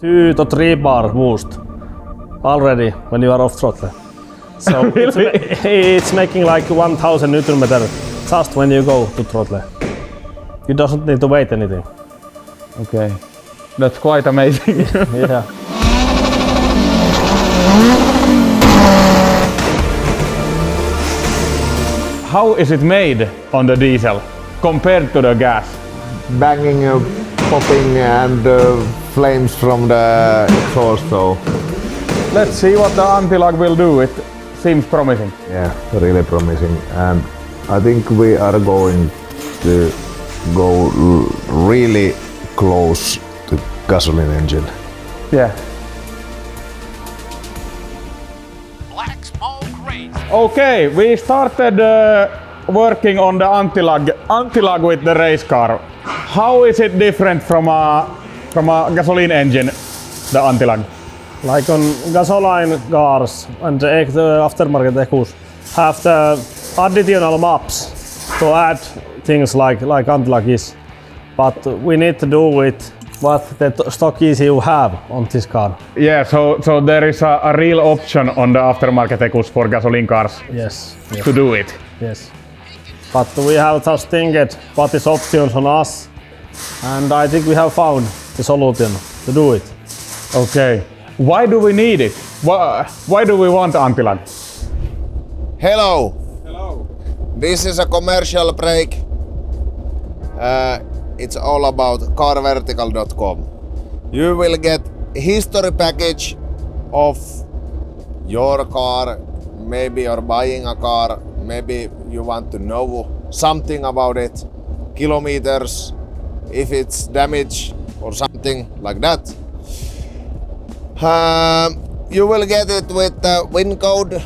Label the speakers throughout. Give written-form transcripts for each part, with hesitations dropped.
Speaker 1: 2 to 3 bar boost already when you are off throttle. So it's making like 1000 Nm just when you go to throttle. You don't need to wait anything.
Speaker 2: Okay, that's quite amazing.
Speaker 1: Yeah.
Speaker 2: How is it made on the diesel compared to the gas?
Speaker 3: Banging, popping and flames from the exhaust, so
Speaker 2: Let's see what the anti-lag will do. It seems promising.
Speaker 3: yeah, really promising. And I think we are going to go really close to gasoline engine.
Speaker 2: Yeah.
Speaker 4: Black smoke race.
Speaker 2: Okay, we started working on the anti-lag with the race car. How is it different from a gasoline engine, the anti-lag?
Speaker 1: Like on gasoline cars and the aftermarket Ecus have the additional maps to add things like anti-lag is. But we need to do with what the stock ECU have on this car.
Speaker 2: Yeah, so there is a real option on the aftermarket Ecus for gasoline cars
Speaker 1: Yes.
Speaker 2: to do it.
Speaker 1: Yes. But we have just think what is options on us, and I think we have found the solution to do it.
Speaker 2: Okay. Why do we need it? Why do we want anti-lag?
Speaker 5: Hello. Hello. This is a commercial break. It's all about carvertical.com. You will get history package of your car. Maybe you're buying a car. Maybe you want to know something about it. Kilometers, if it's damaged or something like that. You will get it with the VIN code,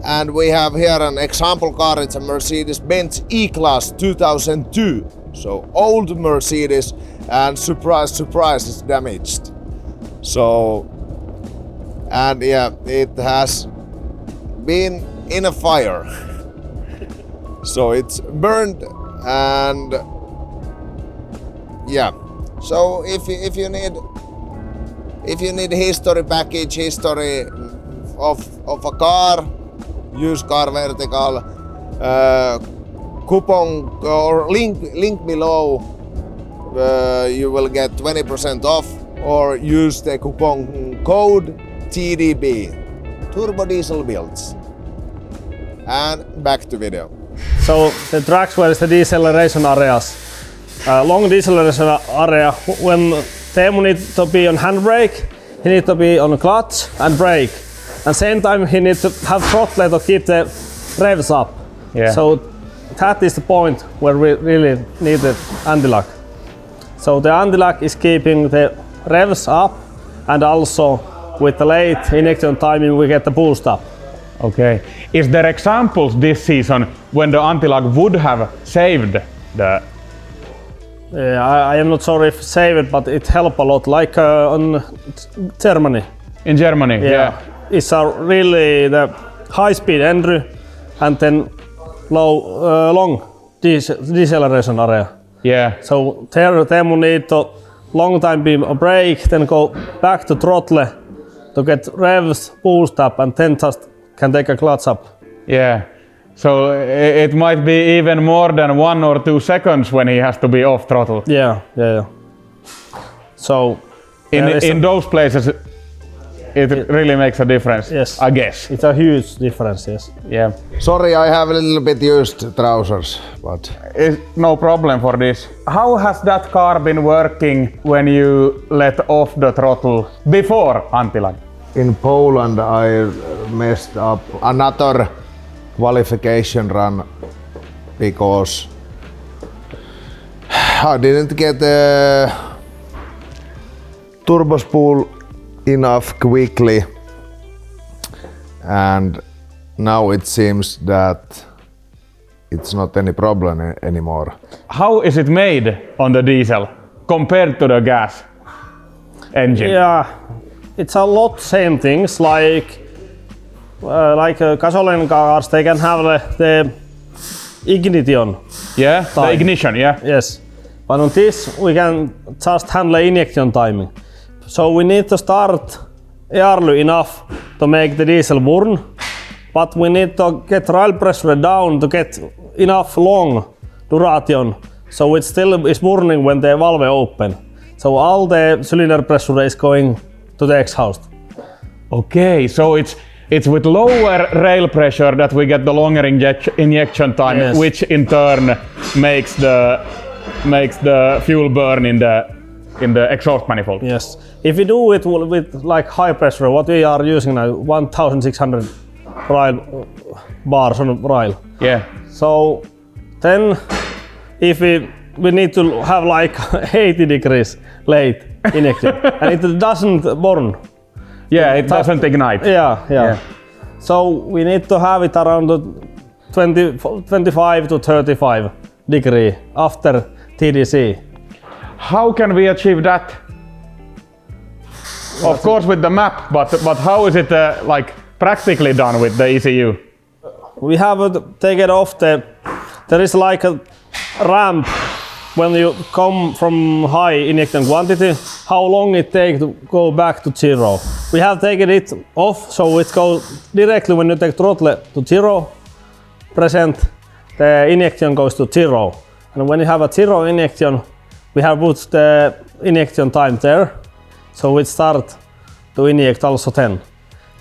Speaker 5: and we have here an example car. It's a Mercedes-Benz E-Class 2002, so old Mercedes, and surprise, surprise, it's damaged. So, and yeah, it has been in a fire, so it's burned, and yeah. So if you need history package, history of a car, use Car Vertical. Coupon or link below. You will get 20% off, or use the coupon code TDB. Turbodiesel builds. And back to video.
Speaker 1: So the tracks where is the deceleration areas. Long deceleration area, when Teemu needs to be on handbrake, he needs to be on clutch and brake. And same time he needs to have throttle to keep the revs up.
Speaker 2: Yeah.
Speaker 1: So that is the point where we really need the anti-lag. So the anti-lag is keeping the revs up, and also with the late injection timing we get the boost up.
Speaker 2: Okay. Is there examples this season when the anti-lag would have saved the...
Speaker 1: I am not sure if save it, but it helped a lot, like on Germany.
Speaker 2: In Germany, yeah.
Speaker 1: It's really the high-speed entry and then long deceleration area.
Speaker 2: Yeah.
Speaker 1: So there Teemu need to long time be a brake, then go back to throttle to get revs boost up, and then just can take a clutch up.
Speaker 2: Yeah. So it might be even more than 1 or 2 seconds when he has to be off throttle.
Speaker 1: Yeah. So
Speaker 2: in those places it really makes a difference.
Speaker 1: Yes.
Speaker 2: I guess.
Speaker 1: It's a huge difference, yes.
Speaker 2: Yeah.
Speaker 3: Sorry, I have a little bit used trousers, but
Speaker 2: It's no problem for this. How has that car been working when you let off the throttle before anti-lag?
Speaker 3: in Poland I messed up another qualification run because I didn't get the turbo spool enough quickly, and now it seems that it's not any problem anymore.
Speaker 2: How is it made on the diesel compared to the gas engine?
Speaker 1: Yeah, it's a lot same things like gasoline cars. They can have the ignition.
Speaker 2: Yeah,
Speaker 1: time.
Speaker 2: the ignition, yeah.
Speaker 1: Yes, but on this we can just handle injection timing. So we need to start early enough to make the diesel burn, but we need to get oil pressure down to get enough long duration, so it still is burning when the valve open. So all the cylinder pressure is going to the exhaust.
Speaker 2: Okay, so it's with lower rail pressure that we get the longer injection time,
Speaker 1: Yes.
Speaker 2: which in turn makes the fuel burn in the exhaust manifold.
Speaker 1: Yes. If we do it with like high pressure, what we are using now, 1,600 rail bars on rail.
Speaker 2: Yeah.
Speaker 1: So then, if we need to have like 80 degrees late injection, and it doesn't burn.
Speaker 2: Yeah, it doesn't ignite.
Speaker 1: Yeah. So we need to have it around the 25 to 35 degree after TDC.
Speaker 2: How can we achieve that? Of course with the map, but how is it like practically done with the ECU?
Speaker 1: We have to take it off there is like a ramp when you come from high injection quantity, how long it takes to go back to zero. We have taken it off, so it goes directly when you take throttle to 0%, the injection goes to 0. And when you have a 0 injection, we have put the injection time there, so it starts to inject also 10.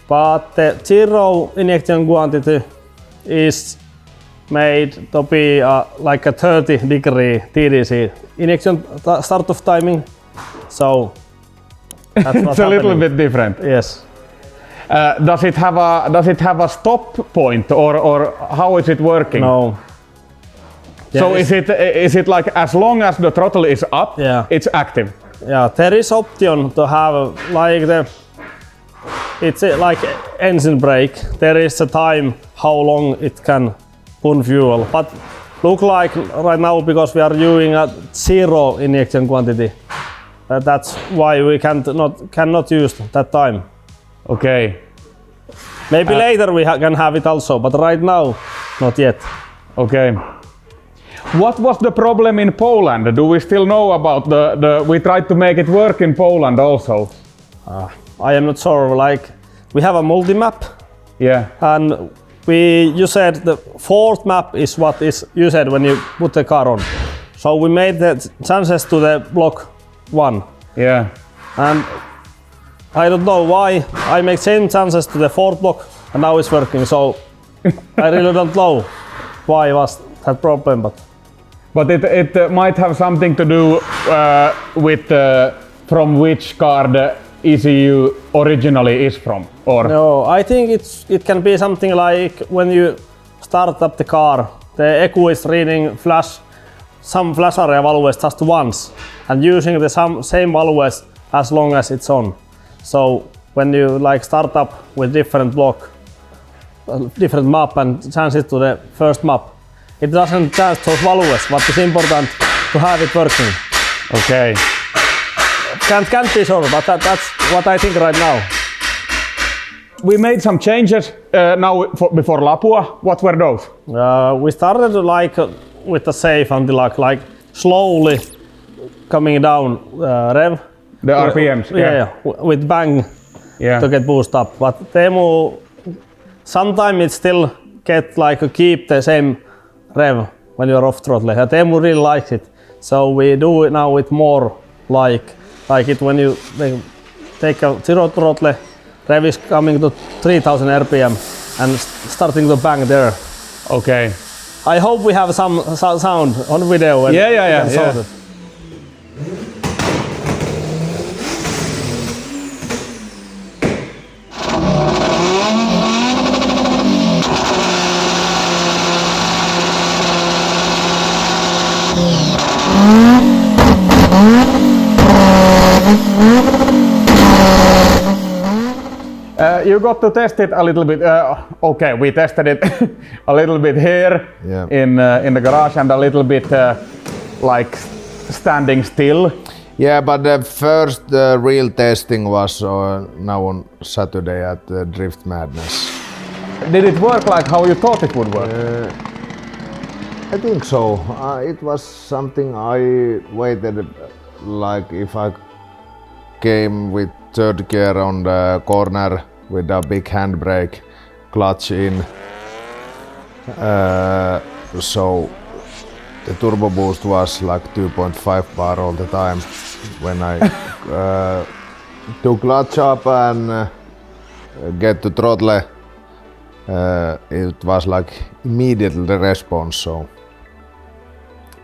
Speaker 1: But the 0 injection quantity is made to be like a 30 degree TDC injection start of timing. So that's
Speaker 2: It's a little bit different.
Speaker 1: Yes.
Speaker 2: Does it have a stop point or how is it working?
Speaker 1: No.
Speaker 2: So is it like as long as the throttle is up,
Speaker 1: Yeah.
Speaker 2: it's active?
Speaker 1: Yeah, there is option to have like it's like engine brake. There is a time how long it can burn fuel, but look like right now because we are using a 0 injection quantity. That's why we cannot use that time.
Speaker 2: Okay.
Speaker 1: Maybe later we can have it also, but right now not yet.
Speaker 2: Okay. What was the problem in Poland? Do we still know about we tried to make it work in Poland also?
Speaker 1: I am not sure. Like we have a multi-map,
Speaker 2: Yeah.
Speaker 1: and you said the fourth map is what is used when you put the car on. So we made the changes to the block 1,
Speaker 2: Yeah.
Speaker 1: and I don't know why I make same changes to the fourth block and now it's working. So I really don't know why was that problem,
Speaker 2: But it might have something to do with from which car the ECU originally is from, or
Speaker 1: no, I think it can be something like when you start up the car, the ECU is reading some flash area values just once and using the same values as long as it's on. So when you like start up with different block, different map and change it to the first map, it doesn't change those values, but it's important to have it working.
Speaker 2: okay.
Speaker 1: Can't be sure, but that's what I think right now.
Speaker 2: We made some changes now before Lapua. What were those?
Speaker 1: We started like with the safe until like slowly coming down rev.
Speaker 2: The RPMs.
Speaker 1: Yeah, with bang
Speaker 2: Yeah.
Speaker 1: to get boost up. But Teemu, sometimes it still get like keep the same rev when you're off throttle. And Teemu really likes it, so we do it now with more like it when you take a 0 throttle. Rev is coming to 3000 RPM and starting to bang there.
Speaker 2: Okay.
Speaker 1: I hope we have some sound on video. When
Speaker 2: Yeah.
Speaker 1: we can solve it.
Speaker 2: You got to test it a little bit. Okay, we tested it a little bit here in the garage and a little bit like standing still.
Speaker 5: Yeah, but the first real testing was now on Saturday at Drift Madness.
Speaker 2: Did it work like how you thought it would work?
Speaker 3: I think so. It was something I waited, like if I came with third gear on the corner with a big handbrake, clutch in. So the turbo boost was like 2.5 bar all the time. When I took clutch up and get to throttle, it was like immediately the response.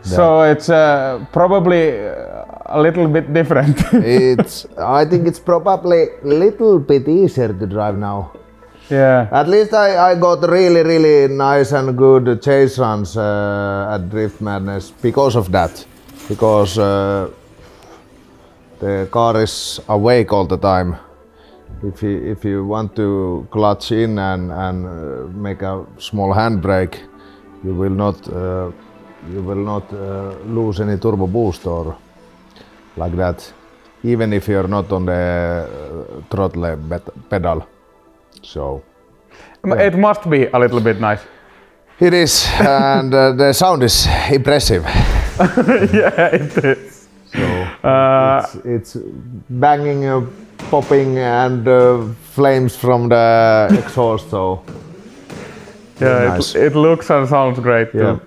Speaker 2: So it's probably a little bit different.
Speaker 3: I think it's probably a little bit easier to drive now.
Speaker 2: Yeah.
Speaker 3: At least I got really nice and good chase runs at Drift Madness because of that. Because the car is awake all the time. If you want to clutch in and make a small handbrake, you will not lose any turbo boost or like that, even if you're not on the throttle pedal. So
Speaker 2: it must be a little bit nice.
Speaker 3: it is, and the sound is impressive.
Speaker 2: Yeah, it is.
Speaker 3: So it's banging, popping, and flames from the exhaust. So
Speaker 2: yeah,
Speaker 3: nice.
Speaker 2: it looks and sounds great
Speaker 3: Yeah.
Speaker 2: too.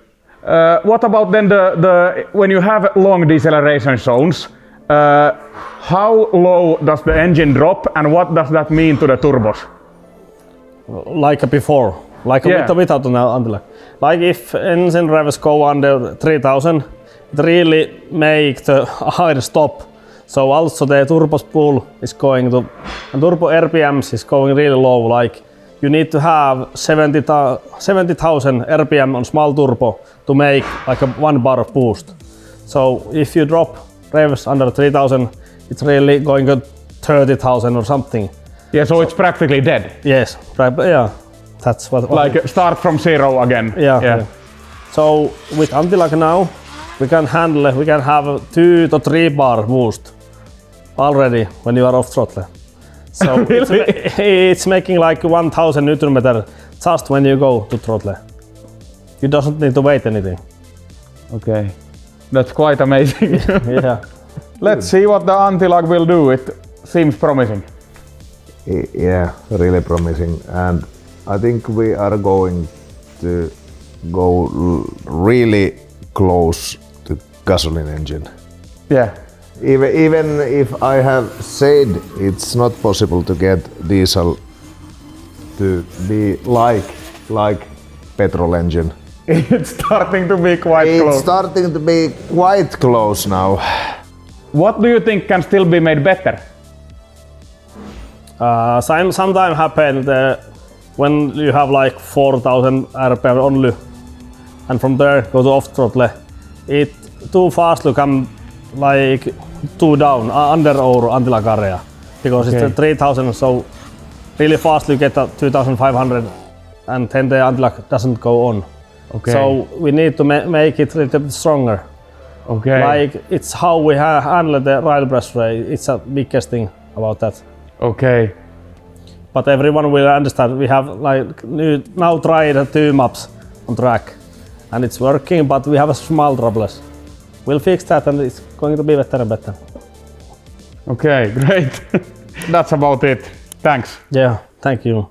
Speaker 2: What about then the when you have long deceleration zones? How low does the engine drop, and what does that mean to the turbos?
Speaker 1: Like before, like without an anti-lock. Like if engine revs go under 3000, it really make the higher stop. So also the turbo spool is going to, and turbo RPMs is going really low. Like you need to have 70,000 RPM on small turbo to make like a 1 bar of boost. So if you drop revs under 3000, it's really going to 30,000 or something.
Speaker 2: Yeah, so it's practically dead.
Speaker 1: Yes, right, yeah, that's what.
Speaker 2: Like start from zero again.
Speaker 1: Yeah. So with anti-lock now, we can handle it. We can have a 2 to 3 bar boost already when you are off throttle. So
Speaker 2: Really?
Speaker 1: it's making like 1000 Newton meter just when you go to throttle. You doesn't need to wait anything.
Speaker 2: Okay, that's quite amazing.
Speaker 1: Yeah.
Speaker 2: Let's see what the anti-lock will do. It seems promising.
Speaker 3: Yeah, really promising, and I think we are going to go really close to gasoline engine.
Speaker 2: Yeah.
Speaker 3: Even if I have said it's not possible to get diesel to be like petrol engine.
Speaker 2: It's starting to be quite
Speaker 3: It's
Speaker 2: close.
Speaker 3: starting to be quite close now.
Speaker 2: What do you think can still be made better?
Speaker 1: Sometimes happen when you have like 4000 RPM only, and from there go to off throttle. It too fast to come like too down under our anti-lock area, because
Speaker 2: Okay.
Speaker 1: it's 3000, so really fast you get a 2500, and then the anti-lock doesn't go on.
Speaker 2: Okay.
Speaker 1: So we need to make it a little bit stronger.
Speaker 2: Okay.
Speaker 1: Like it's how we handle the ride pressure. It's the biggest thing about that.
Speaker 2: Okay.
Speaker 1: But everyone will understand. We have like now tried 2 maps on track, and it's working. But we have a small troubles. We'll fix that, and it's going to be better and better.
Speaker 2: Okay, great. That's about it. Thanks.
Speaker 1: Yeah, thank you.